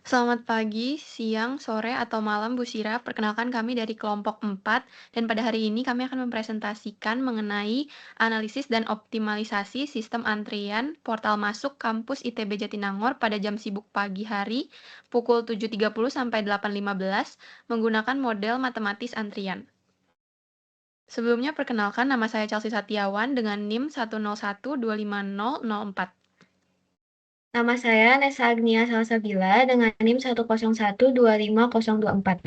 Selamat pagi, siang, sore, atau malam Bu Sira. Perkenalkan kami dari kelompok 4 dan pada hari ini kami akan mempresentasikan mengenai analisis dan optimalisasi sistem antrian portal masuk kampus ITB Jatinangor pada jam sibuk pagi hari pukul 7.30 sampai 8.15 menggunakan model matematis antrian. Sebelumnya perkenalkan nama saya Chelsea Satiawan dengan NIM 101250004. Nama saya Nesa Agnia Salsabila dengan NIM 101250024.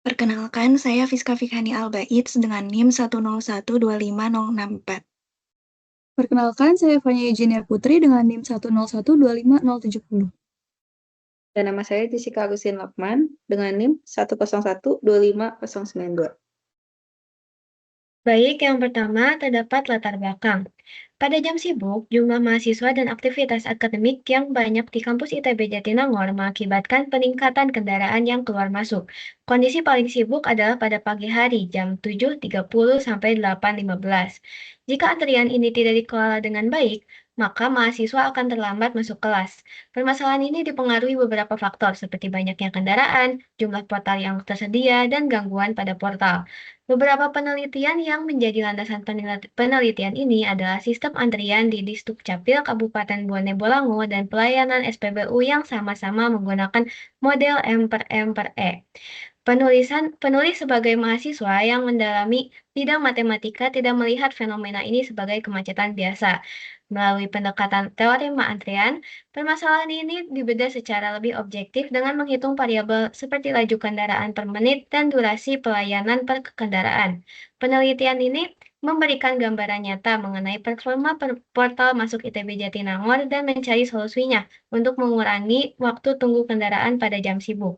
Perkenalkan, saya Fiska Fikhani Albaits dengan NIM 101250064. Perkenalkan, saya Fanya Eugenia Putri dengan NIM 1012570. Dan nama saya Jessica Agustin Lokman dengan NIM 1012592. Baik, yang pertama terdapat latar belakang. Pada jam sibuk, jumlah mahasiswa dan aktivitas akademik yang banyak di kampus ITB Jatinangor mengakibatkan peningkatan kendaraan yang keluar masuk. Kondisi paling sibuk adalah pada pagi hari, jam 7.30 sampai 8.15. Jika antrian ini tidak dikelola dengan baik, maka mahasiswa akan terlambat masuk kelas. Permasalahan ini dipengaruhi beberapa faktor seperti banyaknya kendaraan, jumlah portal yang tersedia, dan gangguan pada portal. Beberapa penelitian yang menjadi landasan penelitian ini adalah sistem antrian di Disdukcapil Kabupaten Bone Bolango dan pelayanan SPBU yang sama-sama menggunakan model M/M/E. Penulis sebagai mahasiswa yang mendalami bidang matematika tidak melihat fenomena ini sebagai kemacetan biasa. Melalui pendekatan teorema antrian, permasalahan ini dibedah secara lebih objektif dengan menghitung variabel seperti laju kendaraan per menit dan durasi pelayanan per kendaraan. Penelitian ini memberikan gambaran nyata mengenai performa portal masuk ITB Jatinangor dan mencari solusinya untuk mengurangi waktu tunggu kendaraan pada jam sibuk.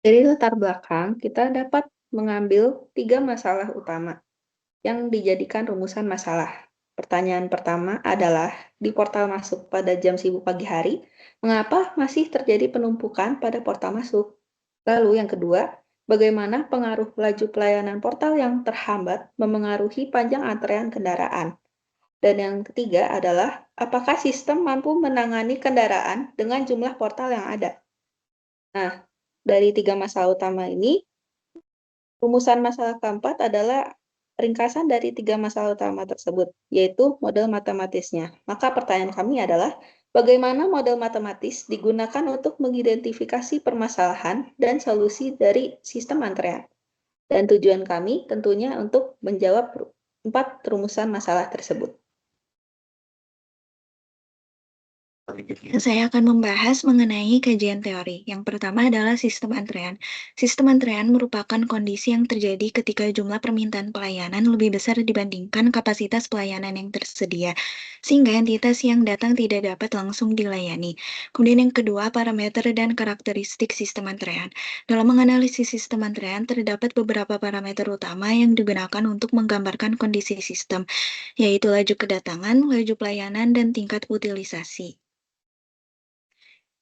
Dari latar belakang, kita dapat mengambil 3 masalah utama yang dijadikan rumusan masalah. Pertanyaan pertama adalah, di portal masuk pada jam sibuk pagi hari, mengapa masih terjadi penumpukan pada portal masuk? Lalu yang kedua, bagaimana pengaruh laju pelayanan portal yang terhambat memengaruhi panjang antrean kendaraan? Dan yang ketiga adalah, apakah sistem mampu menangani kendaraan dengan jumlah portal yang ada? Nah, dari 3 masalah utama ini, rumusan masalah keempat adalah ringkasan dari 3 masalah utama tersebut, yaitu model matematisnya. Maka pertanyaan kami adalah, bagaimana model matematis digunakan untuk mengidentifikasi permasalahan dan solusi dari sistem antrean? Dan tujuan kami tentunya untuk menjawab 4 rumusan masalah tersebut. Saya akan membahas mengenai kajian teori. Yang pertama adalah sistem antrean. Sistem antrean merupakan kondisi yang terjadi ketika jumlah permintaan pelayanan lebih besar dibandingkan kapasitas pelayanan yang tersedia, sehingga entitas yang datang tidak dapat langsung dilayani. Kemudian yang kedua, parameter dan karakteristik sistem antrean. Dalam menganalisis sistem antrean, terdapat beberapa parameter utama yang digunakan untuk menggambarkan kondisi sistem, yaitu laju kedatangan, laju pelayanan, dan tingkat utilisasi.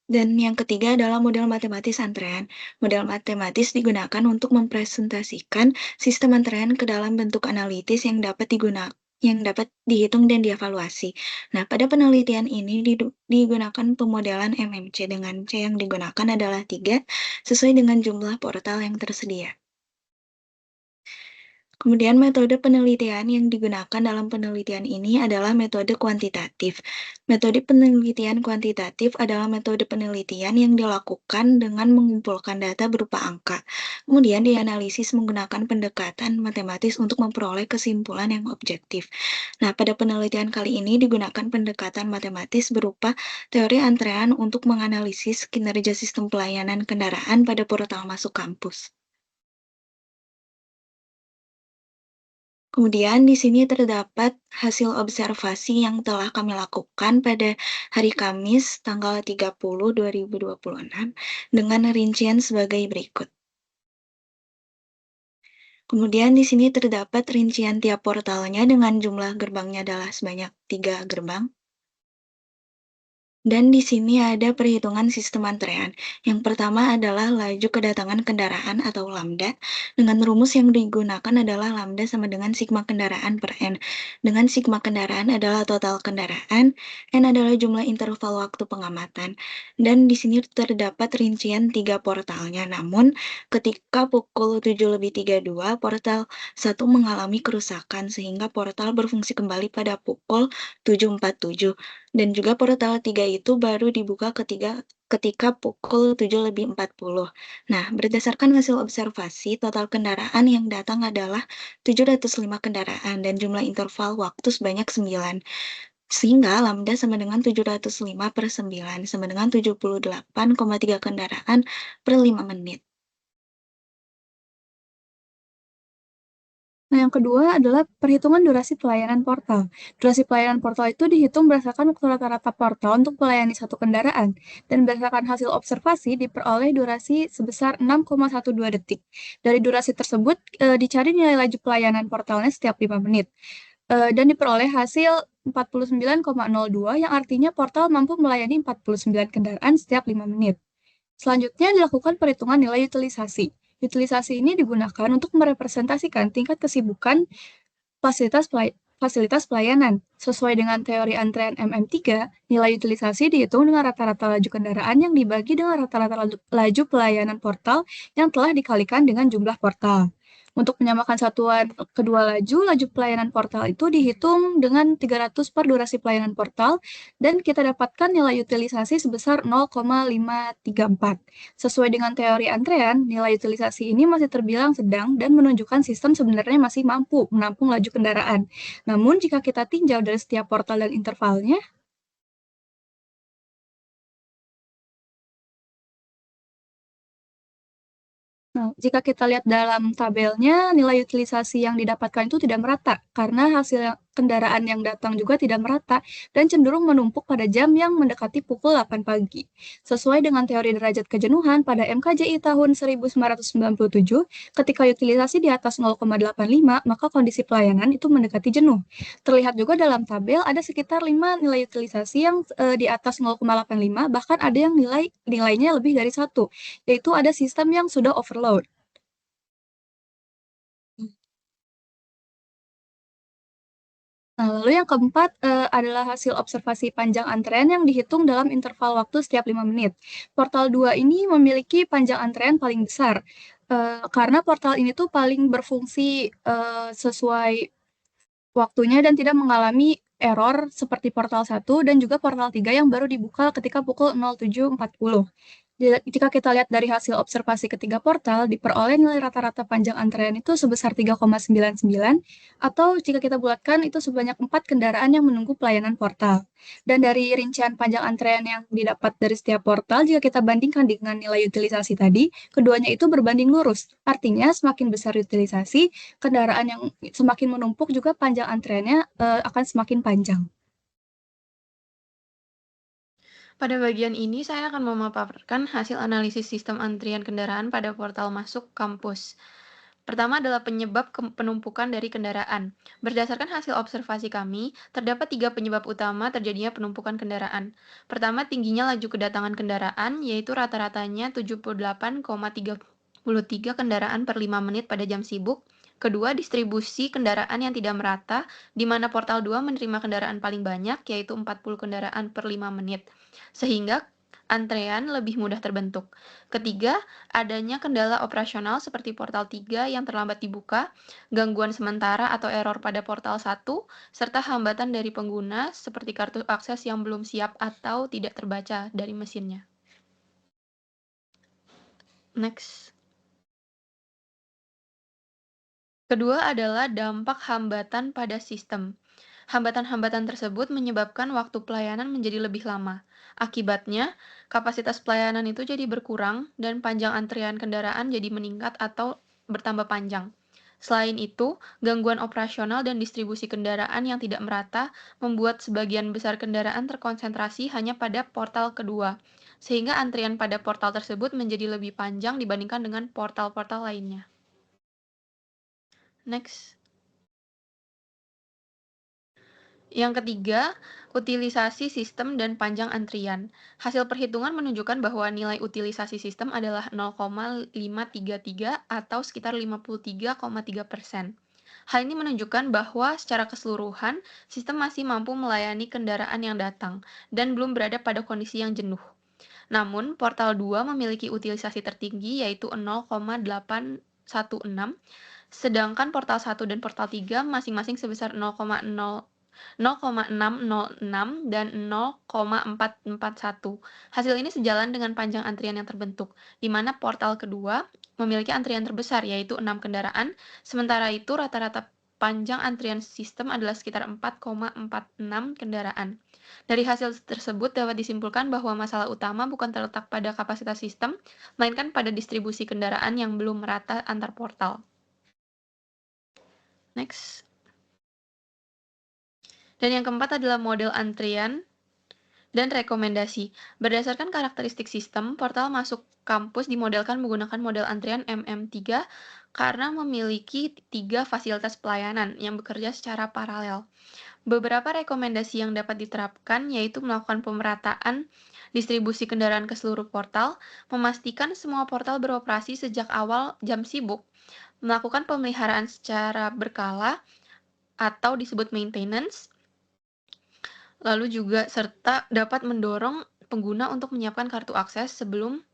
Dan yang ketiga adalah model matematis antrean. Model matematis digunakan untuk mempresentasikan sistem antrean ke dalam bentuk analitis yang dapat dihitung dan dievaluasi. Nah, pada penelitian ini digunakan pemodelan MMC dengan C yang digunakan adalah 3 sesuai dengan jumlah portal yang tersedia. Kemudian metode penelitian yang digunakan dalam penelitian ini adalah metode kuantitatif. Metode penelitian kuantitatif adalah metode penelitian yang dilakukan dengan mengumpulkan data berupa angka. Kemudian dianalisis menggunakan pendekatan matematis untuk memperoleh kesimpulan yang objektif. Nah, pada penelitian kali ini digunakan pendekatan matematis berupa teori antrean untuk menganalisis kinerja sistem pelayanan kendaraan pada portal masuk kampus. Kemudian di sini terdapat hasil observasi yang telah kami lakukan pada hari Kamis tanggal 30/2026 dengan rincian sebagai berikut. Kemudian di sini terdapat rincian tiap portalnya dengan jumlah gerbangnya adalah sebanyak 3 gerbang. Dan di sini ada perhitungan sistem antrean. Yang pertama adalah laju kedatangan kendaraan atau lambda. Dengan rumus yang digunakan adalah lambda sama dengan sigma kendaraan per N. Dengan sigma kendaraan adalah total kendaraan, N adalah jumlah interval waktu pengamatan. Dan di sini terdapat rincian 3 portalnya. Namun, ketika pukul 7:32, portal 1 mengalami kerusakan sehingga portal berfungsi kembali pada pukul 7:47. Dan juga portal 3 itu baru dibuka ketika pukul 7:40. Nah, berdasarkan hasil observasi, total kendaraan yang datang adalah 705 kendaraan dan jumlah interval waktu sebanyak 9. Sehingga lambda sama dengan 705 per 9, sama dengan 78,3 kendaraan per 5 menit. Nah, yang kedua adalah perhitungan durasi pelayanan portal. Durasi pelayanan portal itu dihitung berdasarkan waktu rata-rata portal untuk melayani satu kendaraan, dan berdasarkan hasil observasi diperoleh durasi sebesar 6,12 detik. Dari durasi tersebut, dicari nilai laju pelayanan portalnya setiap 5 menit. Dan diperoleh hasil 49,02 yang artinya portal mampu melayani 49 kendaraan setiap 5 menit. Selanjutnya dilakukan perhitungan nilai utilisasi. Utilisasi ini digunakan untuk merepresentasikan tingkat kesibukan fasilitas pelayanan. Sesuai dengan teori antrean MM3, nilai utilisasi dihitung dengan rata-rata laju kendaraan yang dibagi dengan rata-rata laju pelayanan portal yang telah dikalikan dengan jumlah portal. Untuk menyamakan satuan kedua laju pelayanan portal itu dihitung dengan 300 per durasi pelayanan portal, dan kita dapatkan nilai utilisasi sebesar 0,534. Sesuai dengan teori antrean, nilai utilisasi ini masih terbilang sedang dan menunjukkan sistem sebenarnya masih mampu menampung laju kendaraan. Namun, jika kita tinjau dari setiap portal dan intervalnya, jika kita lihat dalam tabelnya, nilai utilisasi yang didapatkan itu tidak merata, karena hasil kendaraan yang datang juga tidak merata dan cenderung menumpuk pada jam yang mendekati pukul 8 pagi. Sesuai dengan teori derajat kejenuhan pada MKJI tahun 1997, ketika utilisasi di atas 0,85, maka kondisi pelayanan itu mendekati jenuh. Terlihat juga dalam tabel ada sekitar 5 nilai utilisasi yang di atas 0,85, bahkan ada yang nilainya lebih dari 1, yaitu ada sistem yang sudah overload. Nah, lalu yang keempat adalah hasil observasi panjang antrean yang dihitung dalam interval waktu setiap 5 menit. Portal 2 ini memiliki panjang antrean paling besar, karena portal ini tuh paling berfungsi sesuai waktunya dan tidak mengalami error seperti portal 1 dan juga portal 3 yang baru dibuka ketika pukul 07.40. Jika kita lihat dari hasil observasi ketiga portal, diperoleh nilai rata-rata panjang antrean itu sebesar 3,99, atau jika kita bulatkan itu sebanyak 4 kendaraan yang menunggu pelayanan portal. Dan dari rincian panjang antrean yang didapat dari setiap portal, jika kita bandingkan dengan nilai utilisasi tadi, keduanya itu berbanding lurus. Artinya, semakin besar utilisasi, kendaraan yang semakin menumpuk juga panjang antreannya akan semakin panjang. Pada bagian ini, saya akan memaparkan hasil analisis sistem antrian kendaraan pada portal masuk kampus. Pertama adalah penyebab penumpukan dari kendaraan. Berdasarkan hasil observasi kami, terdapat 3 penyebab utama terjadinya penumpukan kendaraan. Pertama, tingginya laju kedatangan kendaraan, yaitu rata-ratanya 78,33 kendaraan per 5 menit pada jam sibuk. Kedua, distribusi kendaraan yang tidak merata, di mana portal 2 menerima kendaraan paling banyak, yaitu 40 kendaraan per 5 menit, sehingga antrean lebih mudah terbentuk. Ketiga, adanya kendala operasional seperti portal 3 yang terlambat dibuka, gangguan sementara atau error pada portal 1, serta hambatan dari pengguna seperti kartu akses yang belum siap atau tidak terbaca dari mesinnya. Next. Kedua adalah dampak hambatan pada sistem. Hambatan-hambatan tersebut menyebabkan waktu pelayanan menjadi lebih lama. Akibatnya, kapasitas pelayanan itu jadi berkurang dan panjang antrian kendaraan jadi meningkat atau bertambah panjang. Selain itu, gangguan operasional dan distribusi kendaraan yang tidak merata membuat sebagian besar kendaraan terkonsentrasi hanya pada portal kedua, sehingga antrian pada portal tersebut menjadi lebih panjang dibandingkan dengan portal-portal lainnya. Next. Yang ketiga, utilisasi sistem dan panjang antrian. Hasil perhitungan menunjukkan bahwa nilai utilisasi sistem adalah 0,533 atau sekitar 53,3%. Hal ini menunjukkan bahwa secara keseluruhan, sistem masih mampu melayani kendaraan yang datang dan belum berada pada kondisi yang jenuh. Namun, portal 2 memiliki utilisasi tertinggi yaitu 0,816, sedangkan portal 1 dan portal 3 masing-masing sebesar 0,606 dan 0,441. Hasil ini sejalan dengan panjang antrian yang terbentuk, di mana portal kedua memiliki antrian terbesar yaitu 6 kendaraan, sementara itu rata-rata panjang antrian sistem adalah sekitar 4,46 kendaraan. Dari hasil tersebut dapat disimpulkan bahwa masalah utama bukan terletak pada kapasitas sistem, melainkan pada distribusi kendaraan yang belum merata antar portal. Next. Dan yang keempat adalah model antrian dan rekomendasi. Berdasarkan karakteristik sistem, portal masuk kampus dimodelkan menggunakan model antrian MM3 karena memiliki 3 fasilitas pelayanan yang bekerja secara paralel. Beberapa rekomendasi yang dapat diterapkan yaitu melakukan pemerataan distribusi kendaraan ke seluruh portal, memastikan semua portal beroperasi sejak awal jam sibuk, melakukan pemeliharaan secara berkala atau disebut maintenance, lalu juga serta dapat mendorong pengguna untuk menyiapkan kartu akses sebelum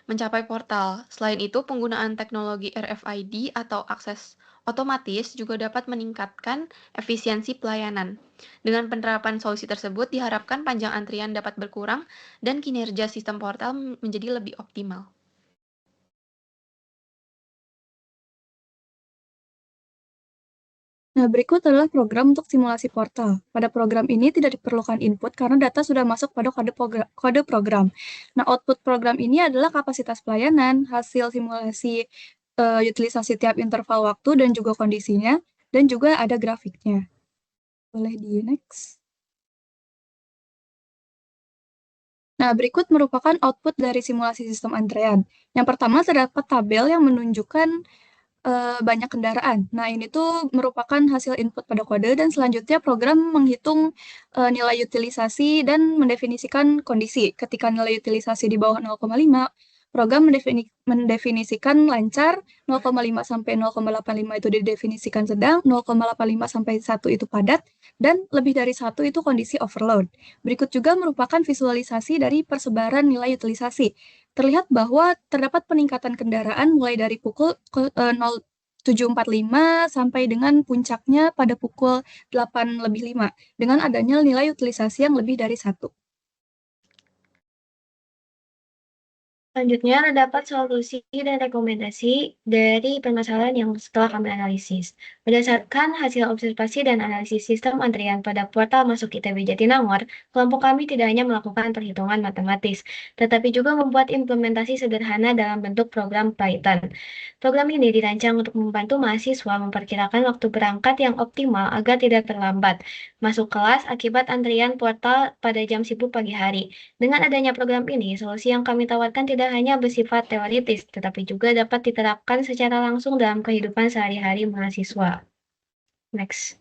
mencapai portal. Selain itu, penggunaan teknologi RFID atau akses otomatis juga dapat meningkatkan efisiensi pelayanan. Dengan penerapan solusi tersebut, diharapkan panjang antrian dapat berkurang dan kinerja sistem portal menjadi lebih optimal. Nah, berikut adalah program untuk simulasi portal. Pada program ini tidak diperlukan input karena data sudah masuk pada kode program. Nah, output program ini adalah kapasitas pelayanan, hasil simulasi utilisasi tiap interval waktu dan juga kondisinya, dan juga ada grafiknya. Boleh di next. Nah, berikut merupakan output dari simulasi sistem antrean. Yang pertama terdapat tabel yang menunjukkan banyak kendaraan. Nah, ini tuh merupakan hasil input pada kode dan selanjutnya program menghitung nilai utilisasi dan mendefinisikan kondisi. Ketika nilai utilisasi di bawah 0,5, program mendefinisikan lancar, 0,5 sampai 0,85 itu didefinisikan sedang, 0,85 sampai 1 itu padat, dan lebih dari 1 itu kondisi overload. Berikut juga merupakan visualisasi dari persebaran nilai utilisasi. Terlihat bahwa terdapat peningkatan kendaraan mulai dari pukul 07.45 sampai dengan puncaknya pada pukul 8:05 dengan adanya nilai utilisasi yang lebih dari 1. Selanjutnya, terdapat solusi dan rekomendasi dari permasalahan yang setelah kami analisis. Berdasarkan hasil observasi dan analisis sistem antrian pada portal masuk ITB Jatinangor, kelompok kami tidak hanya melakukan perhitungan matematis, tetapi juga membuat implementasi sederhana dalam bentuk program Python. Program ini dirancang untuk membantu mahasiswa memperkirakan waktu berangkat yang optimal agar tidak terlambat masuk kelas akibat antrian portal pada jam sibuk pagi hari. Dengan adanya program ini, solusi yang kami tawarkan tidak hanya bersifat teoritis, tetapi juga dapat diterapkan secara langsung dalam kehidupan sehari-hari mahasiswa. Next.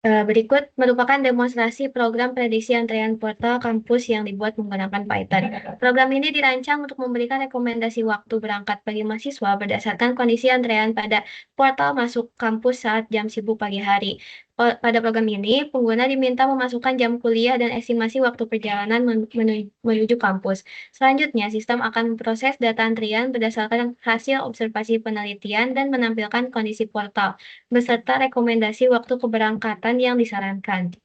Berikut merupakan demonstrasi program prediksi antrean portal kampus yang dibuat menggunakan Python. Program ini dirancang untuk memberikan rekomendasi waktu berangkat bagi mahasiswa berdasarkan kondisi antrean pada portal masuk kampus saat jam sibuk pagi hari. Pada program ini, pengguna diminta memasukkan jam kuliah dan estimasi waktu perjalanan menuju kampus. Selanjutnya, sistem akan memproses data antrian berdasarkan hasil observasi penelitian dan menampilkan kondisi portal beserta rekomendasi waktu keberangkatan yang disarankan.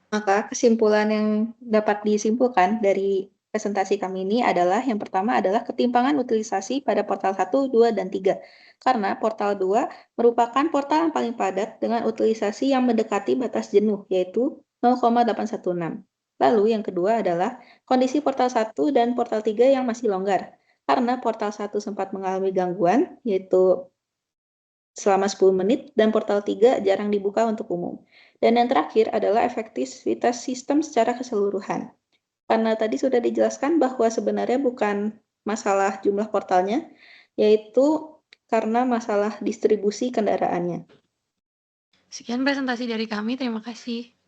Maka kesimpulan yang dapat disimpulkan dari presentasi kami ini adalah yang pertama adalah ketimpangan utilisasi pada portal 1, 2, dan 3. Karena portal 2 merupakan portal yang paling padat dengan utilisasi yang mendekati batas jenuh, yaitu 0,816. Lalu yang kedua adalah kondisi portal 1 dan portal 3 yang masih longgar. Karena portal 1 sempat mengalami gangguan, yaitu selama 10 menit, dan portal 3 jarang dibuka untuk umum. Dan yang terakhir adalah efektivitas sistem secara keseluruhan. Karena tadi sudah dijelaskan bahwa sebenarnya bukan masalah jumlah portalnya, yaitu karena masalah distribusi kendaraannya. Sekian presentasi dari kami, terima kasih.